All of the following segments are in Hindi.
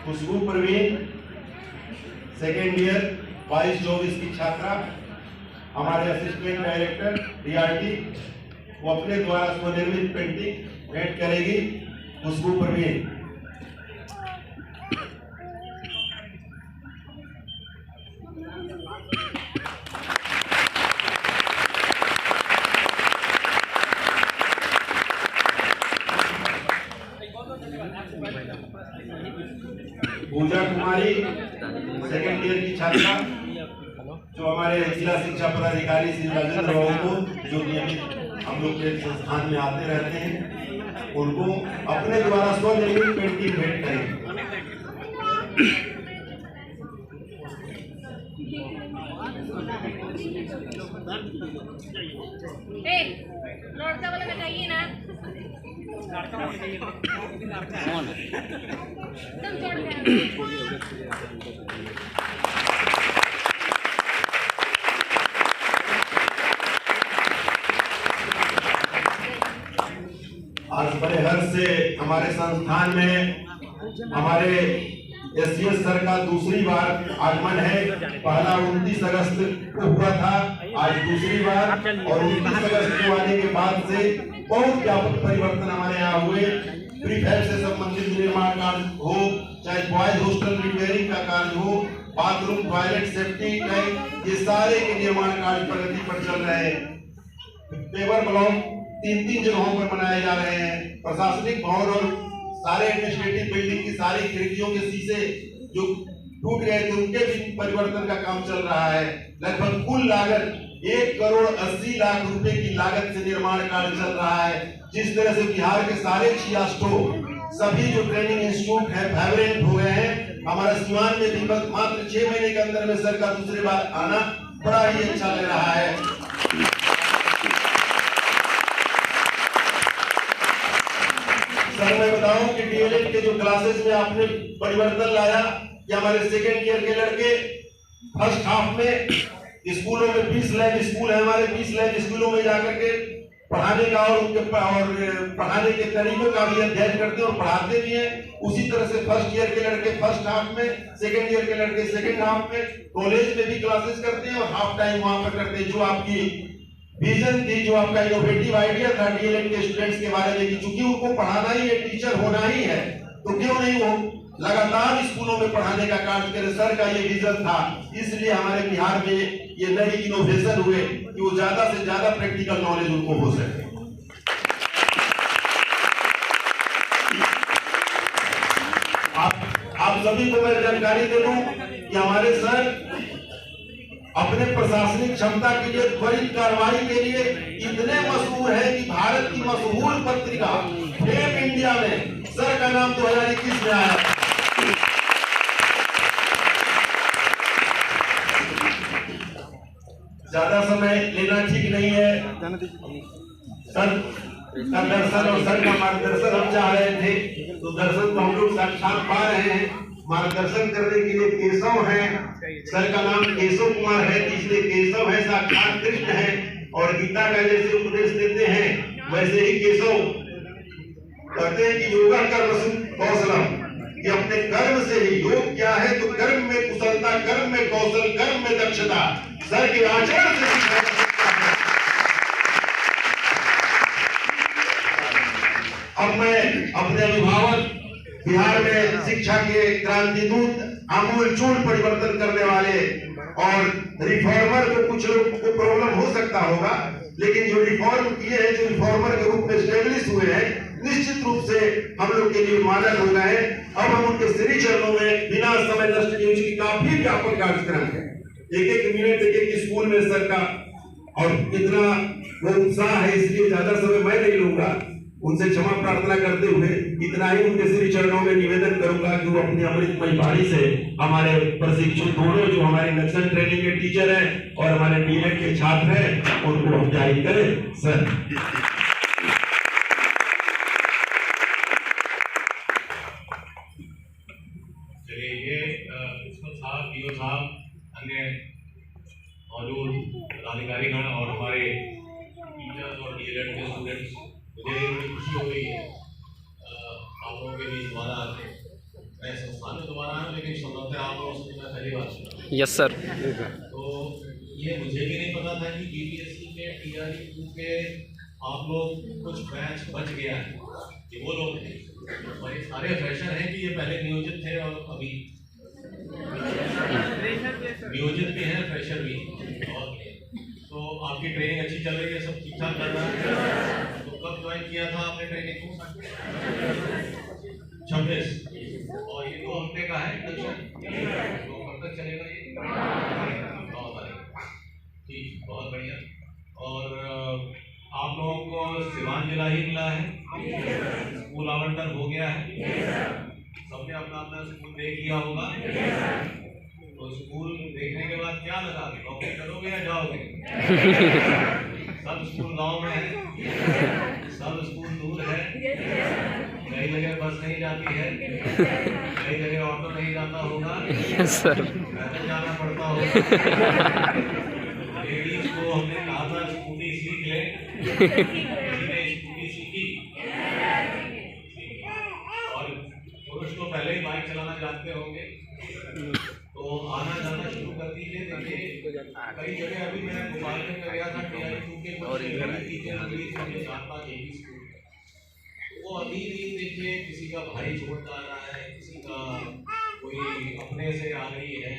खुशबू प्रवीण सेकेंड ईयर 22-24 की छात्रा, हमारे असिस्टेंट डायरेक्टर DRT, वो अपने द्वारा स्वनिर्मित पेंटिंग भेंट करेगी। खुशबू प्रवीण। पूजा कुमारी सेकेंड ईयर की छात्रा, जो हमारे जिला शिक्षा पदाधिकारी श्री राजेंद्र बाबू को, जो नियमित हम लोग के संस्थान में आते रहते हैं, उनको अपने द्वारा स्वनिर्मित पेंटिंग भेंट करें। लड़का वाला बताइए ना। आज बड़े हर्ष से हमारे संस्थान में हमारे SCS सर का दूसरी बार आगमन है। पहला 29 अगस्त को हुआ था, आज दूसरी बार, और 29 अगस्त को आने के बाद से बहुत व्यापक परिवर्तन हमारे यहाँ हुए। प्रीफैब से संबंधित निर्माण कार्य हो, चाहे बॉयज हॉस्टल रिपेयरिंग का कार्य हो, बाथरूम, टॉयलेट, सेफ्टी टैंक, ये सारे के निर्माण कार्य प्रगति पर चल रहे हैं। पेवर ब्लॉक 3-3 जगहों पर बनाए जा रहे हैं। प्रशासनिक भवन और सारे एडमिनिस्ट्रेटिव बिल्डिंग की सारी खिड़कियों के शीशे जो टूट गए थे, उनके भी परिवर्तन का काम चल रहा है। लगभग कुल लागत 1,80,00,000 रुपए की लागत से निर्माण कार्य चल रहा है। जिस तरह से बिहार के सारे 66 सभी जो ट्रेनिंग इंस्टीट्यूट है वाइब्रेंट हो गए हैं। हमारा सीवान में भी मात्र 6 महीने के अंदर में सर का दूसरी बार आना बड़ा ही अच्छा लग रहा है। सर मैं बताऊं कि DLED के जो क्लासेस में आपने परिवर्तन लाया कि हमारे सेकेंड ईयर के लड़के फर्स्ट हाफ में स्कूलों में 20 लैब स्कूल है, हमारे 20 लैब स्कूलों में जाकर के पढ़ाने का और उनके पढ़ाने के तरीकों का भी अध्ययन करते हैं और पढ़ाते भी हैं। उसी तरह से फर्स्ट ईयर के लड़के फर्स्ट हाफ में, सेकेंड ईयर के लड़के सेकेंड हाफ में कॉलेज में भी क्लासेस करते हैं और हाफ टाइम वहां पर करते हैं। जो आपकी विजन थी, जो आपका इनोवेटिव आइडिया था DLED के स्टूडेंट्स के बारे में, कि चूंकि उनको पढ़ाना ही है, टीचर होना ही है, तो क्यों नहीं वो लगातार स्कूलों में पढ़ाने का कार्य करे। सर का ये विजन था, इसलिए हमारे बिहार में ये नई इनोवेशन हुए कि वो ज्यादा से ज्यादा प्रैक्टिकल नॉलेज उनको हो सके। आप सभी को मैं जानकारी दे दूं कि हमारे सर अपने प्रशासनिक क्षमता के लिए, त्वरित कार्रवाई के लिए इतने मशहूर है कि भारत की मशहूर पत्रिका फेम इंडिया में सर का नाम 2021 में आया। ज्यादा समय लेना ठीक नहीं है। सर का दर्शन और सर का मार्गदर्शन हम चाह रहे थे, तो दर्शन तो हम लोग साक्षात पा रहे हैं। मार्गदर्शन करने के लिए केशव है, सर का नाम केशव कुमार है, इसलिए केशव है, साक्षात कृष्ण है। और गीता का जैसे उपदेश देते हैं वैसे ही केशव कहते हैं कि योगा कर्म कौशलम, कि अपने कर्म से ही, योग क्या है तो कर्म में कुशलता, कर्म में कौशल, कर्म में दक्षता, सर के आचरण से ही। अब मैं अपने अभिभावक, बिहार में शिक्षा के क्रांति दूत, आमूल चूल परिवर्तन करने वाले और रिफॉर्मर को, कुछ लोग को प्रॉब्लम हो सकता होगा, लेकिन जो रिफॉर्म किए हैं, जो रिफॉर्मर के रूप में स्टेब्लिश हुए हैं, निश्चित रूप से हम लोग के लिए मॉडल हो गए। अब हम उनके श्री चरणों में बिना समय नष्ट किए, की काफी व्यापक कार्यक्रम है। एक मिनट एक स्कूल में सर का, और इतना वो उत्साह है, इसलिए ज्यादा समय मैं नहीं लूंगा। उनसे क्षमा प्रार्थना करते हुए इतना ही उनके श्री चरणों में निवेदन करूंगा कि वो अपनी अमृतमयी वाणी से हमारे प्रशिक्षित दोनों, जो हमारे नक्सल ट्रेनिंग के टीचर हैं और हमारे DLED के छात्र हैं, उनको हम जारी करें। सर में मौजूद पदाधिकारीगण और हमारे टीचर्स और डीएलएड के स्टूडेंट्स, मुझे बड़ी खुशी हो गई है आप लोगों के बीच दोबारा आते। मैं संस्थान में दोबारा आया, लेकिन संभवतः आप लोगों से मैं पहली बार सुना। Yes sir. तो ये मुझे भी नहीं पता था कि बीपीएससी के टीआरई 2 के आप लोग कुछ बैच बच गया है, कि वो लोग थे और ये सारे फ्रेशर हैं कि ये पहले नियोजित थे और अभी नियोजित भी हैं, फ्रेशर भी हैं। और तो आपकी ट्रेनिंग अच्छी चल रही है, सब ठीक ठाक कर रहा है। तो कब ज्वाइन किया था आपने ट्रेनिंग को? 26 और ये 2 हफ्ते का है इंडक्शन। तो कब तक चलेगा ये? 9 तारीख। ठीक, बहुत बढ़िया। और आप लोगों को सिवान जिला ही मिला है, स्कूल आवंटन हो गया है, सबने अपना अपना स्कूल देख लिया होगा। तो स्कूल देखने के बाद क्या लगा, नौकरी करोगे या जाओगे? सब स्कूल गांव में है, सब स्कूल दूर है, कई जगह बस नहीं जाती है, कई जगह ऑटो नहीं जाता होगा, सर पैदल जाना पड़ता होगा। लेडीज को हमने कहा था स्कूटी सीख ले, स्कूटी सीखी, और पुरुष को पहले ही बाइक चलाना जानते होंगे, तो आना जाना शुरू कर दीजिए। देखिए कई जगह अभी मैं भोपाल में गया था टीआरई 2 के कुछ स्कूल, वो अभी भी देखिए किसी का भाई छोड़ आ रहा है, किसी का कोई अपने से आ रही है,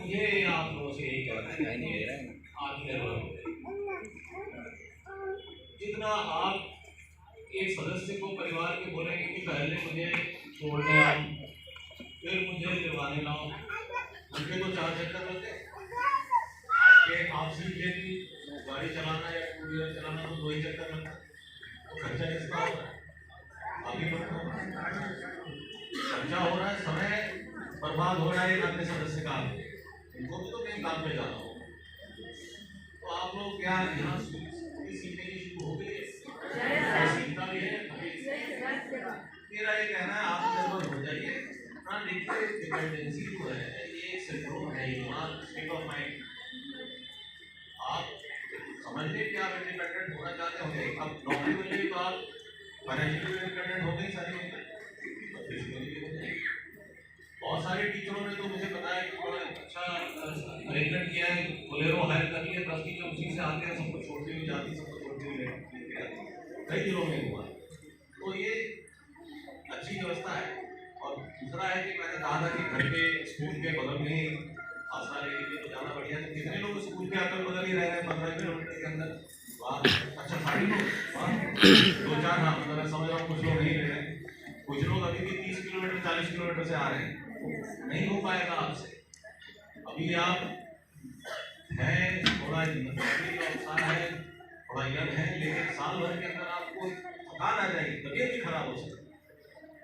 ये आप लोगों से यही कहना है आत्मनिर्भर। जितना आप एक सदस्य को परिवार के बोलेंगे कि पहले मुझे छोड़ने आओ, फिर मुझे दिलवाने लाओ, उनके तो 4 चक्कर लगते हैं। आप सीख लेती गाड़ी चलाना या 2 व्हीलर चलाना तो 2 ही चक्कर लगता है, तो खर्चा किसका हो रहा है? आगे खर्चा हो रहा है, समय बर्बाद हो रहा है अपने सदस्य का, उनको भी तो कहीं काम पे जाना हो। तो आप लोग क्या यहाँ सीखने की शुरू हो गई है, सीखना भी है। मेरा ये कहना है आत्मनिर्भर हो जाइए। हाँ देखिए डिपेंडेंसी जो है ये सिंड्रोम है, स्टेट ऑफ माइंड। आप समझिए कि आप इंडिपेंडेंट होना चाहते होंगे, अब नौकरी मिल गई तो आप फाइनेंशियली इंडिपेंडेंट हो गए, सारी होंगे। बहुत सारे टीचरों ने तो मुझे बताया कि बड़ा अच्छा अरेंजमेंट किया है, बोलेरो हायर कर लिए, 10 टीचर उसी से आते हैं, सबको छोड़ते हुए जाती, सबको छोड़ते हुए कई दिनों में हुआ। तो ये अच्छी व्यवस्था है। और दूसरा है कि मैंने कहा था कि घर के स्कूल के बगल में ही आसरा ले लीजिए तो ज़्यादा बढ़िया है। कितने लोग स्कूल के अगल बगल ही रह रहे हैं 15 किलोमीटर के अंदर, अच्छा साड़ी को 2-4, हाँ मतलब मैं समझ रहा हूँ कुछ लोग नहीं रह रहे हैं, कुछ लोग अभी भी 30 किलोमीटर 40 किलोमीटर से आ रहे हैं। नहीं हो पाएगा आपसे, अभी आप हैं थोड़ा उत्साह है, थोड़ा यंग है, लेकिन साल भर के अंदर आपको थकान आ जाएगी, तबीयत भी खराब हो सकती है।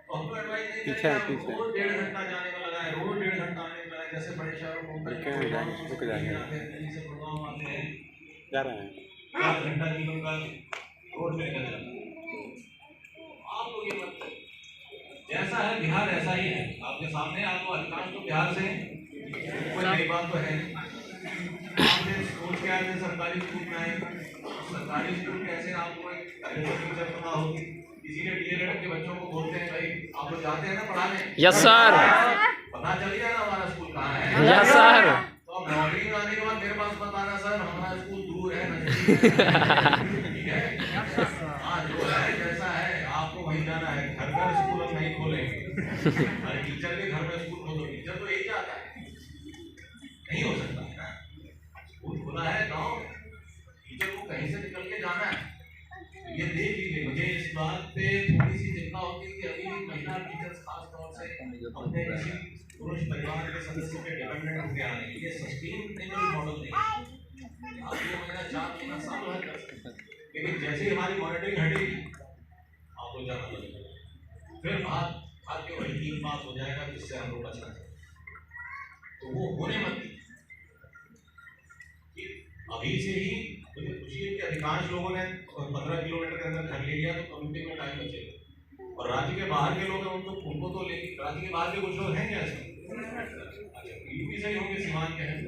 तो हमको एडवाइस नहीं करेगा रोज 1.5 घंटा जाने में लगा है, रोज 1.5 घंटा आने में लगा है। जैसे बड़े शहरों में रुक जाएंगे जा रहे हैं 4 घंटा की उनका रोड पे निकल जाता है। आप लोग ये मत, जैसा है बिहार ऐसा ही है आपके सामने। आपको अधिकांश तो बिहार से कोई नई बात तो है नहीं। आपने सोच के आए सरकारी स्कूल में आए, सरकारी स्कूल कैसे आपको एक टीचर पता होगी, इसीलिए डीएलएड के बच्चों को बोलते हैं भाई आप लोग जाते हैं ना पढ़ाने। Yes sir. पता चल गया ना हमारा स्कूल कहाँ है। Yes sir. तो अब नौकरी में आने के बाद मेरे पास बताना सर हमारा स्कूल दूर है, ठीक है। हाँ जो है जैसा है आपको वहीं जाना है, घर पर स्कूल हम नहीं खोलेंगे। अरे टीचर के घर में स्कूल खोलो, टीचर तो यही चाहता है, नहीं हो सकता है ना। स्कूल खुला है गाँव में, टीचर को कहीं से निकल के जाना है। ये देख लीजिए, मुझे इस बात पे थोड़ी सी चिंता होती है कि अभी महिला टीचर्स खास तौर से अपने किसी पुरुष परिवार के सदस्य पे डिपेंडेंट होकर आ रही है। ये सस्टेनेबल मॉडल नहीं है। आप 2 महीना 4 महीना साल भर कर सकते हैं, लेकिन जैसे ही हमारी मॉनिटरिंग हटेगी आपको जाना लगेगा, फिर बात के वही 3 पास हो जाएगा जिससे हम लोग बचना चाहिए। तो वो होने मत दीजिए। अभी से ही मुझे खुशी है कि अधिकांश लोगों ने 15 किलोमीटर के अंदर घर ले लिया, तो कम्यूनिटी में टाइम बचेगा। और राज्य के बाहर के लोग हैं उनको तो लेकिन राज्य के बाहर के कुछ लोग हैं क्या ऐसे? यूपी से ही होंगे, सीमांत के हैं,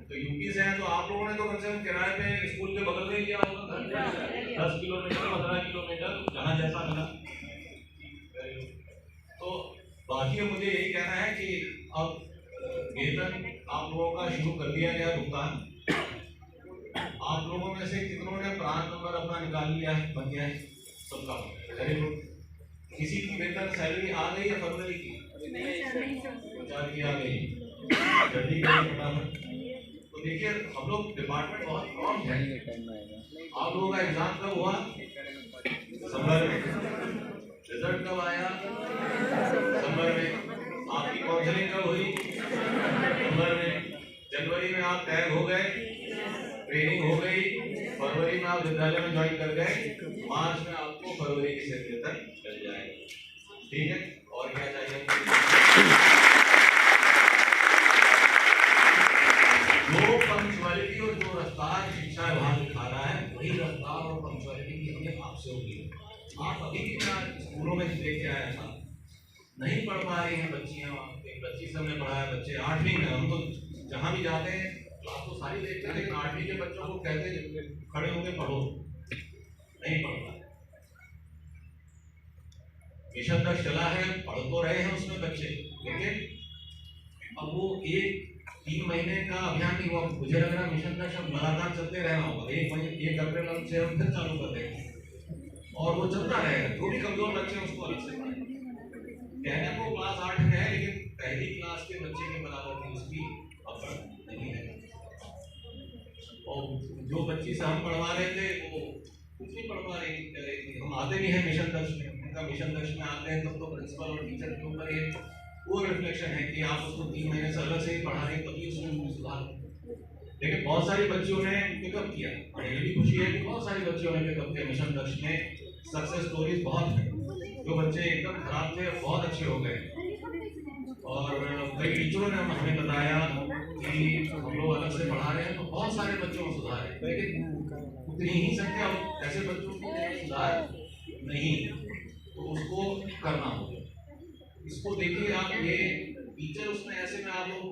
तो यूपी से हैं तो आप लोगों ने तो कम से कम किराए पे स्कूल के बगल में लिया होगा, 10 किलोमीटर 15 किलोमीटर जहाँ जैसा मिला। तो बाकी मुझे यही कहना है कि अब वेतन आप लोगों का शुरू कर दिया गया भुगतान। आप लोगों में से कितनों ने प्राण नंबर अपना निकाल लिया है, बन गया है? सबका वेरी गुड। किसी की वेतन सैलरी आ गई है फरवरी की? चार की आ गई, जल्दी करें फटाफट। तो देखिए हम लोग डिपार्टमेंट बहुत कम है। आप लोगों का एग्जाम कब हुआ? दिसंबर में। रिजल्ट कब आया? दिसंबर में। आपकी काउंसलिंग कब हुई? दिसंबर में। जनवरी में आप टैग हो गए, ट्रेनिंग हो गई, फरवरी में आप विद्यालय में ज्वाइन कर गए, मार्च में आपको फरवरी की सैलरी तक मिल जाएगी। ठीक है, और क्या चाहिए? जो पंक्चुअलिटी और जो रफ्तार शिक्षा विभाग दिखा रहा है वही रफ्तार और पंक्चुअलिटी की हमें आपसे होगी। आप अभी भी स्कूलों में देख के आया था, नहीं पढ़ पा रही हैं बच्चियां। एक बच्ची से हमने पढ़ाया, बच्चे 8वीं में, हम तो जहाँ भी जाते हैं क्लास तो सारी देखते हैं, लेकिन 8वीं के बच्चों को कहते खड़े होकर पढ़ो, नहीं पढ़ पा रहे। मिशन तक चला है, पढ़ तो रहे हैं उसमें बच्चे, लेकिन अब वो 3 महीने का अभियान नहीं हुआ। मुझे लग रहा है मिशन का शब्द लगातार चलते रहना होगा। 1 अप्रैल से हम फिर चालू कर देंगे और वो चलता रहेगा। जो भी कमजोर बच्चे हैं उसको अलग से पढ़ाएंगे। कहने को क्लास 8 में है, लेकिन पहली क्लास के बच्चे के बराबर की उसकी अवसर नहीं है। और जो बच्ची से हम पढ़वा रहे थे वो कुछ नहीं पढ़वा रही थी। हम आते भी हैं मिशन दक्ष में, उनका मिशन दक्ष में आते हैं तब तो प्रिंसिपल और टीचर के ऊपर एक वो रिफ्लेक्शन है कि आप उसको 3 महीने से अलग से ही पढ़ा रहे हैं, तभी उसमें सुधार। लेकिन बहुत सारी बच्चियों ने पिकअप किया और ये भी खुशी है कि बहुत सारी बच्चियों ने पिकअप किया। मिशन दक्ष में सक्सेस स्टोरीज बहुत हैं। जो बच्चे एकदम खराब थे बहुत अच्छे हो गए, और कई टीचरों ने हमें बताया कि हम लोग अलग से पढ़ा रहे हैं तो बहुत सारे बच्चों में सुधार है। लेकिन उतनी ही संख्या ऐसे बच्चों की सुधार नहीं, तो उसको करना होगा। इसको देखिए आप, ये टीचर उसमें ऐसे में आप लोग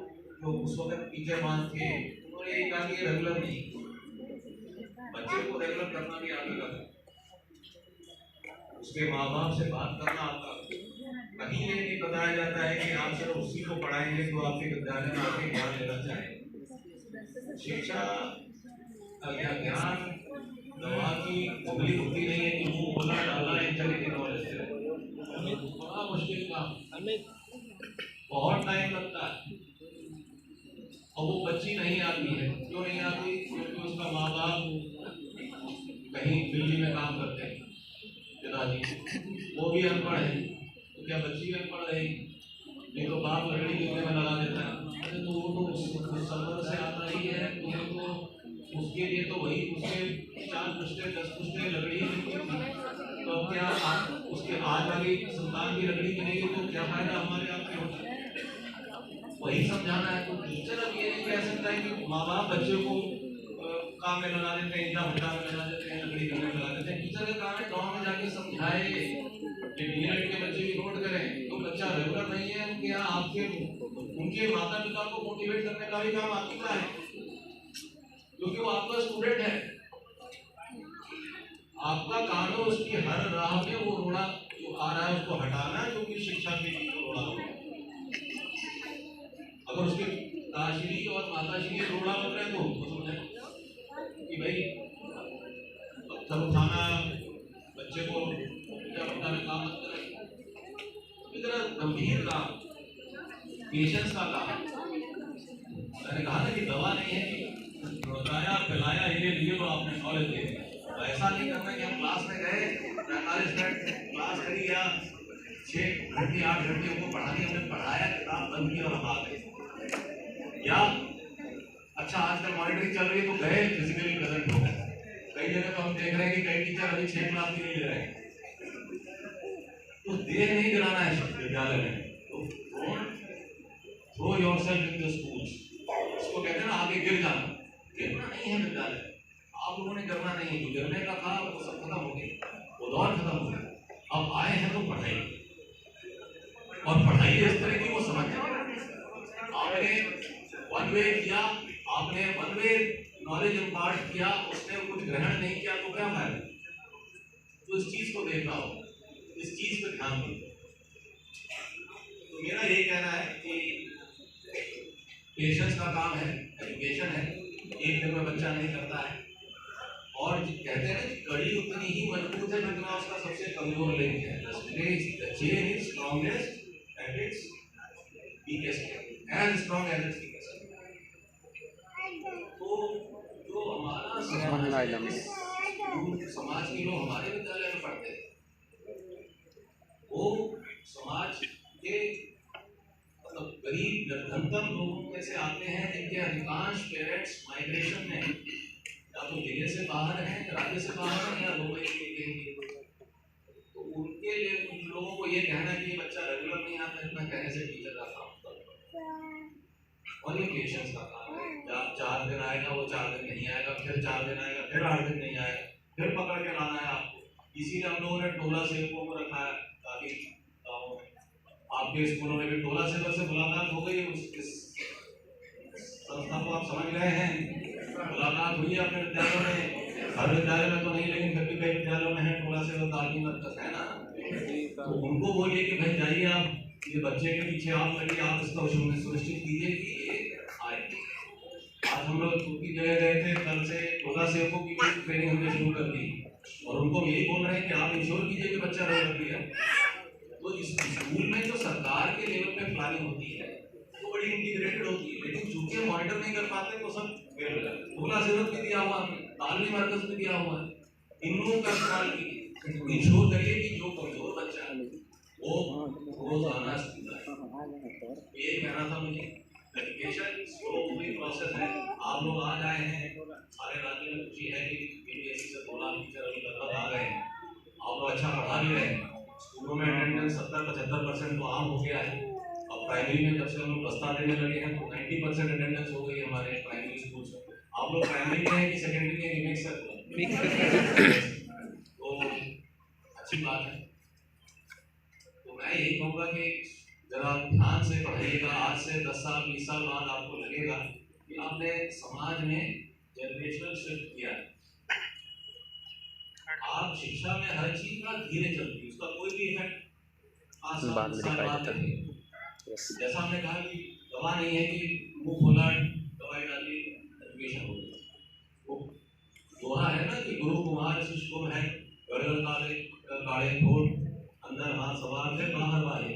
जो उस वक्त टीचर मान थे उन्होंने ये कहा कि रेगुलर नहीं, बच्चे को रेगुलर करना भी आप लगा, उसके माँ बाप से बात करना आपका। कहीं ये नहीं बताया जाता है कि आप सिर्फ उसी को पढ़ाएंगे तो आपके विद्यालय में आपके ज्ञान लेना चाहें। शिक्षा या ज्ञान दवा की उंगली होती नहीं है कि मुंह बोला डाला इंटरनेट नॉलेज से, बड़ा मुश्किल काम, बहुत टाइम लगता है। और वो बच्ची नहीं आती है, क्यों नहीं आती? क्योंकि उसका माँ बाप कहीं दिल्ली में काम करते हैं, पिताजी वो भी अनपढ़ है, तो क्या बच्ची भी अनपढ़ रहेगी? नहीं तो बाप लकड़ी गिरने में लगा देता है, अरे तो वो तो उस सफर से आता ही है, तो उसके लिए तो वही उसके 4 पुश्ते 10 पुश्ते लकड़ी मिलती थी, तो क्या उसके आज वाली संतान की लकड़ी मिलेगी तो क्या फायदा हमारे आपके होता है? वही समझाना है। तो टीचर अब ये नहीं कह सकता है कि माँ बाप बच्चे को काम में लगा देते हैं, भट्टा में लगा देते हैं, लकड़ी करने में लगा देते हैं। टीचर का काम है गाँव में जाके समझाए, डीएलएड के बच्चे भी नोट करें। तो बच्चा रेगुलर नहीं है, उनके यहाँ आपके उनके माता पिता को मोटिवेट करने का भी काम आपका है, क्योंकि वो आपका स्टूडेंट है। आपका काम है उसकी हर राह में वो रोड़ा जो आ रहा है उसको हटाना, जो कि शिक्षा के लिए रोड़ा हो। अगर उसके पिताश्री और माताश्री रोड़ा बन रहे तो उनको समझे कि भाई पत्थर उठाना बच्चे को बताने काम मत करें। इतना गंभीर काम, पेशेंस का काम। मैंने कहा ना कि दवा नहीं है कि बताया पिलाया ये लिए तो आपने नॉलेज दे दी। ऐसा नहीं करना कि हम क्लास में गए 45 मिनट क्लास करी या 6 घंटे 8 घंटे उनको पढ़ानी, हमने पढ़ाया किताब बंद की और हम आ गए। या अच्छा आजकल मॉनिटरिंग चल रही है तो गए फिजिकली प्रेजेंट हो गए। कई जगह तो हम देख रहे हैं कि कई टीचर अभी 6 क्लास भी नहीं ले रहे हैं। तो देर नहीं कराना है विद्यालय में, तो throw yourself in the schools. इसको कहते हैं ना आगे गिर जाना, गिरना नहीं है विद्यालय। आप लोगों ने करना नहीं है, जो गिरने का था वो सब खत्म हो गया, वो दौर खत्म हो गया। अब आए हैं तो पढ़ाई, और पढ़ाई इस तरह की वो समझ जाए। आपने वन वे किया, आपने वन वे नॉलेज इम्पार्ट किया, उसने कुछ ग्रहण नहीं किया तो क्या फायदा? तो इस चीज को देखना हो, इस चीज पर ध्यान दो। तो मेरा यही कहना है कि पेशेंस का काम है, एजुकेशन है, एक दिन में बच्चा नहीं करता है। और कहते हैं कि कड़ी उतनी ही मजबूत है जितना उसका सबसे कमजोर लिंक है। The chain is strongest at its weakest, as strong as its weakest. तो जो हमारा समाज के लोग हमारे विद्यालय में पढ़ते हैं, वो समाज के मतलब गरीब निर्धनतम लोगों में से आते हैं, जिनके अधिकांश पेरेंट्स माइग्रेशन में या तो जिले से बाहर हैं, राज्य से बाहर हैं, या दुबई के। तो उनके लिए उन लोगों को ये कहना कि ये बच्चा रेगुलर नहीं आता, इतना कहने से टीचर का काम होता है। और ये पेशेंस का काम है। जब 4 दिन आएगा वो 4 दिन नहीं आएगा, फिर 4 दिन आएगा, फिर 8 दिन नहीं आएगा, फिर पकड़ के लाना है आपको। इसीलिए हम लोगों ने टोला सेवकों को रखा है काफी गाँवों में। आपके स्कूलों में भी टोला सेवक से मुलाकात हो गई, इस संस्था को आप समझ रहे हैं, मुलाकात हुई है अपने विद्यालयों में। हर विद्यालय में तो नहीं, लेकिन फिर भी कई विद्यालयों में है टोला सेवक तालीमी मरकज, है ना। तो उनको बोलिए कि भाई जाइए आप ये बच्चे के पीछे आप लगिए, आप इसका सुनिश्चित कीजिए कि ये आए। आज हम लोग दूसरी जगह गए थे, कल से टोला सेवकों की ट्रेनिंग हमने शुरू कर दी और उनको यही बोल रहे हैं कि आप इंश्योर कीजिए कि बच्चा रेगुलर है। तो इस स्कूल में जो सरकार के लेवल पे प्लानिंग होती है वो बड़ी इंटीग्रेटेड होती है, लेकिन चूंकि मॉनिटर नहीं कर पाते तो सब फेल हो जाता है। टोला सेवक भी दिया हुआ है, तालीमी मरकज भी दिया हुआ है, इन लोगों का ख्याल कीजिए, इंश्योर करिए कि जो कमजोर बच्चा है वो रोज आना स्कूल आए। ये कहना था मुझे। एजुकेशन स्लो हुई प्रोसेस है। आप लोग आज आए हैं, सारे राज्य में खुशी है कि बीपीएससी से 2 लाख टीचर अभी लगभग आ गए हैं। आप लोग अच्छा पढ़ा भी रहे हैं, स्कूलों में अटेंडेंस 70-75% तो आम हो गया है। अब प्राइमरी में जब से हम लोग बस्ता देने लगे हैं तो 90% अटेंडेंस हो गई है हमारे प्राइमरी स्कूल में। आप लोग प्राइमरी में हैं कि सेकेंडरी में मिक्स कर तो अच्छी बात है। तो मैं यही कहूँगा कि जरा ध्यान से पढ़िएगा। आज से 10 साल 20 साल बाद आपको लगेगा कि आपने समाज में जनरेशनल शिफ्ट किया है। आप शिक्षा में हर चीज का धीरे चलती है, उसका कोई भी इफेक्ट जैसा हमने कहा कि दवा नहीं है कि मुंह खोला दवाई डाली एजुकेशन हो गई। वो दोहा है ना कि गुरु कुमार शिष्य को है, गड़गड़ काले काले ठोर अंदर हाथ सवार है बाहर वाले।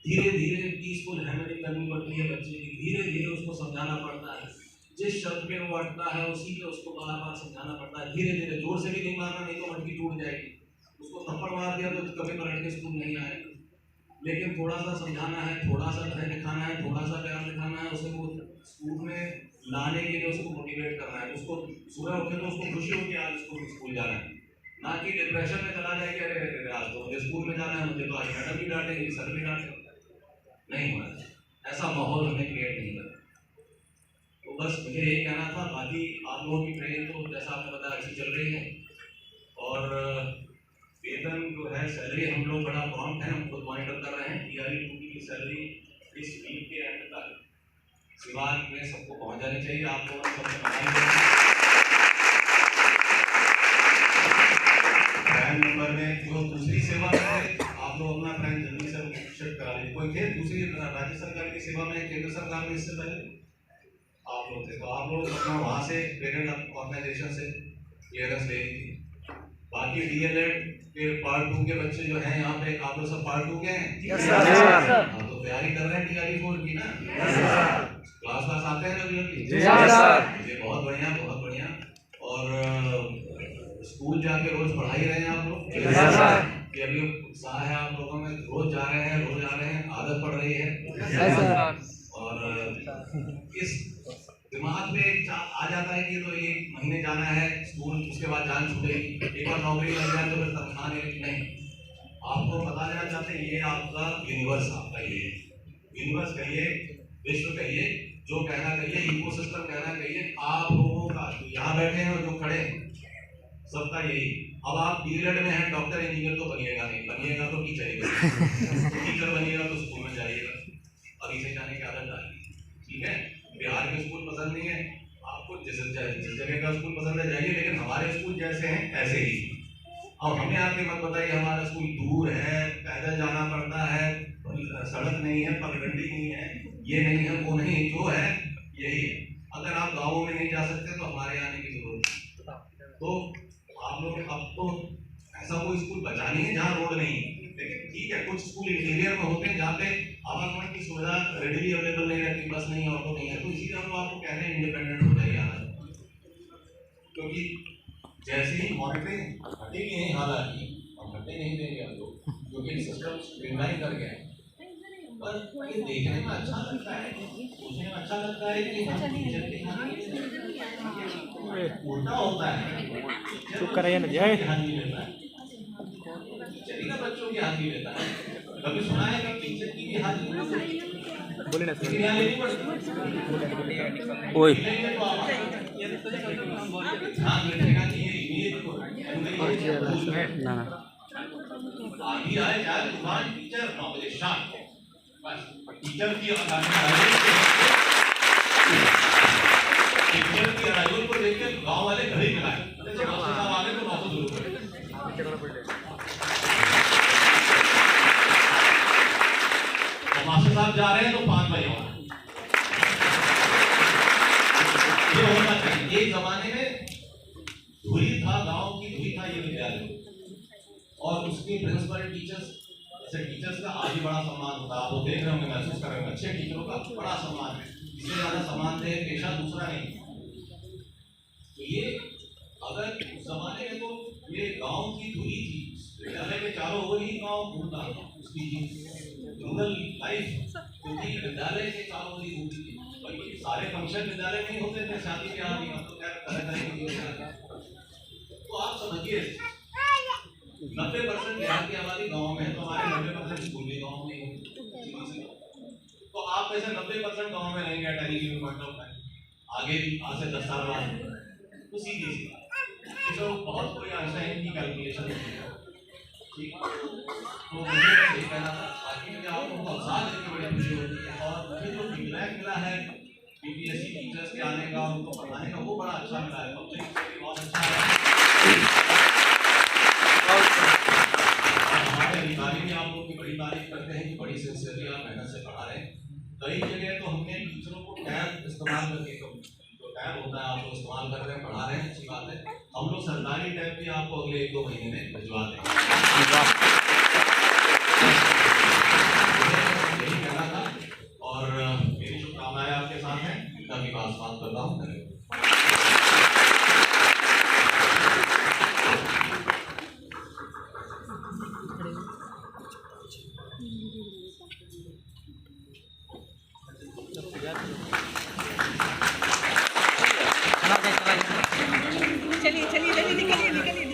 धीरे धीरे इसको हैमरिंग करनी पड़ती है बच्चे की, धीरे धीरे उसको समझाना पड़ता है। जिस शब्द पे वो अटका है उसी पे उसको बार बार समझाना पड़ता है। धीरे धीरे, जोर से भी नहीं मारना, नहीं तो मटकी टूट जाएगी। उसको थप्पड़ मार दिया तो कभी पलट के स्कूल नहीं आएगा। लेकिन थोड़ा सा समझाना है, थोड़ा सा पढ़ाई दिखाना है, थोड़ा सा प्यार दिखाना है, उसे वो स्कूल में लाने के लिए उसको मोटिवेट करना है। उसको सुबह उठे तो उसको खुशी होगी आज उसको स्कूल जाना है, ना कि डिप्रेशन में चला जाए कि अरे आज तो मुझे स्कूल में जाना है, मुझे तो आज मैडम भी डांटेंगे, सर भी डांटेंगे। नहीं होना ऐसा माहौल हमें क्रिएट नहीं करना। तो बस मुझे यही कहना था। बाकी आप लोगों की ट्रेनिंग तो जैसा आपने बताया अच्छी चल रही है और वेतन जो है सैलरी हम लोग बड़ा प्रॉम्प्ट है, हम खुद मॉनिटर कर रहे हैं। DRE की सैलरी इस वीक के एंड तक सिवान में सबको पहुंच जानी चाहिए। आप लोगों ने सबसे प्राइम नंबर में जो दूसरी सेवा में आप लोग अपना प्राइम जल्दी से शिफ्ट करा लीजिए। कोई थे दूसरी राज्य सरकार की सेवा में, केंद्र सरकार में इससे पहले आप लोग थे, तो आप लोग अपना वहाँ से पेरेंट ऑर्गेनाइजेशन से क्लियरेंस ले लीजिए। बाकी DLED के पार्ट 2 के बच्चे जो हैं यहाँ पे, आप लोग सब पार्ट 2 के हैं? Yes sir. हाँ, तो तैयारी कर रहे हैं DRE 4 की ना? क्लास आते हैं रेगुलरली? Yes sir. ये बहुत बढ़िया, बहुत बढ़िया। और स्कूल जाके रोज पढ़ाई रहे हैं आप लोग? Yes sir. कि अभी उत्साह है आप लोगों में, रोज जा रहे हैं, रोज आ रहे हैं, आदत पड़ रही है? Yes sir. और इस दिमाग में आ जाता है कि तो 1 महीने जाना है स्कूल, उसके बाद जान छूटेगी, एक बार नौकरी लग जाए तो फिर तनख्वाह नहीं। आपको बता देना चाहते हैं ये आपका यूनिवर्स, आपका ये यूनिवर्स कहिए, विश्व कहिए, जो कहना कहिए, इकोसिस्टम कहना कहिए, आप लोगों का जो यहाँ बैठे हैं और जो खड़े हैं सबका यही। अब आप DLED में हैं, डॉक्टर इंजीनियर तो बनिएगा नहीं, बनिएगा तो टीचर ही बनिएगा। टीचर बनिएगा तो स्कूल में जाइएगा, अभी से जाने की आदत डालिए, ठीक है। बिहार में स्कूल पसंद नहीं है आपको, जिस जगह का स्कूल पसंद है जाइए, लेकिन हमारे स्कूल जैसे हैं ऐसे ही। अब हमें आके मत बताइए हमारा स्कूल दूर है, पैदल जाना पड़ता है, सड़क नहीं है, पगडंडी नहीं है, ये नहीं है, वो नहीं, जो है यही है। अगर आप गाँवों में नहीं जा सकते तो हमारे यहाँ आने की जरूरत है। तो आप लोग अब तो ऐसा कोई स्कूल बचा नहीं है जहाँ रोड नहीं है, लेकिन ठीक है कुछ स्कूल इंटीरियर में होते हैं जहाँ पे आवागमन की सुविधा रेडीली अवेलेबल नहीं रहती, बस नहीं है, ऑटो नहीं है, तो इसीलिए हम आपको कह रहे हैं इंडिपेंडेंट हो जाइए आना, क्योंकि जैसे ही मॉनिटरिंग हटेगी नहीं, हालांकि हम हटने नहीं देंगे हम लोग, क्योंकि सिस्टम स्ट्रीमलाइन कर गया है। पर ये देखने में अच्छा लगता है, सोचने में अच्छा लगता है कि हम टीचर के ध्यान नहीं देते, उल्टा होता है, चुप कराइए ना जय। ध्यान नहीं देता है, टीचर ही ना बच्चों की हाथ नहीं लेता है। कभी सुना है कि टीचर की भी हाथ नहीं लेता? बोले ना लेकिन यहाँ लेनी पड़ती। ओए ध्यान रखने का ये इमेज को ना ना आगे आए जाए तूफान, टीचर 9 बजे शाम, बस टीचर की अराइवल को देख के गाँव वाले घड़ी मिलाए, जैसे मास्टर साहब आ गए तो 9 शुरू करें। मास्टर साहब जा रहे हैं तो 5 बजे होना, ये होना चाहिए। एक जमाने में धुरी था, गांव की धुरी था ये विद्यालय, और उसके प्रिंसिपल टीचर्स, ऐसे टीचर्स का आज भी बड़ा सम्मान होता है, आप वो देख रहे होंगे, महसूस कर रहे होंगे, अच्छे टीचरों का बड़ा सम्मान है, इससे ज्यादा सम्मान है पेशा दूसरा नहीं। तो ये अगर उस जमाने में तो ये गांव की धुरी थी, विद्यालय के चारों ओर ही गांव घूमता, उसकी रूरल लाइफ, क्योंकि विद्यालय के चारों ओर ही घूमती थी। बल्कि सारे फंक्शन विद्यालय में ही होते थे, शादी ब्याह भी, अब तो क्या तरह तरह की होता है। तो आप समझिए 90% बिहार की आबादी गाँव में है, तो हमारे 90% स्कूल भी गाँव में ही, तो आप ऐसे 90% गाँव में रहेंगे at any given point of time, आगे भी आज से 10 साल बाद, तो सीधी सी बात, तो बहुत कोई आइंस्टाइन की कैलकुलेशन नहीं है, ठीक। तो मुझे ये कहना था, बाकी मुझे आपको बहुत साथ देने की बड़ी खुशी होती है, और मुझे जो फीडबैक मिला है बीपीएससी टीचर्स के आने का, उनको पढ़ाने का, वो बड़ा अच्छा मिला है, पब्लिक बहुत अच्छा है। हमारे अधिकारी भी आप लोग की बड़ी तारीफ करते हैं कि बड़ी सिंसियरली आप मेहनत से पढ़ा रहे हैं। कई जगह तो हमने टीचरों को टैब इस्तेमाल करके, जो टैब होता है आप लोग इस्तेमाल कर रहे हैं, पढ़ा रहे हैं, अच्छी बात है। हम लोग सरकारी टैब भी आपको अगले 1-2 महीने में भिजवा देंगे, यही कहना था, और मेरी शुभकामनाएं आपके साथ हैं। कभी बात करता हूँ। चलिए चलिए जल्दी निकलिए निकलिए।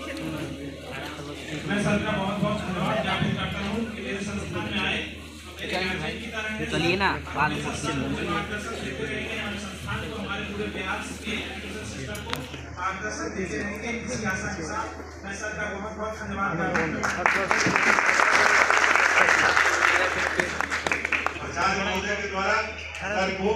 मैं सर का बहुत बहुत धन्यवाद ज्ञापित करता हूँ कि मेरे संस्थान में आए, चलिए ना बाद में मार्गदर्शन देते रहेंगे, हमारे संस्थान को, हमारे पूरे बिहार के एजुकेशन सिस्टम को मार्गदर्शन देते रहेंगे, इसी आशा के साथ मैं सर का बहुत बहुत धन्यवाद करता हूँ। आचार्य महोदय के द्वारा सर को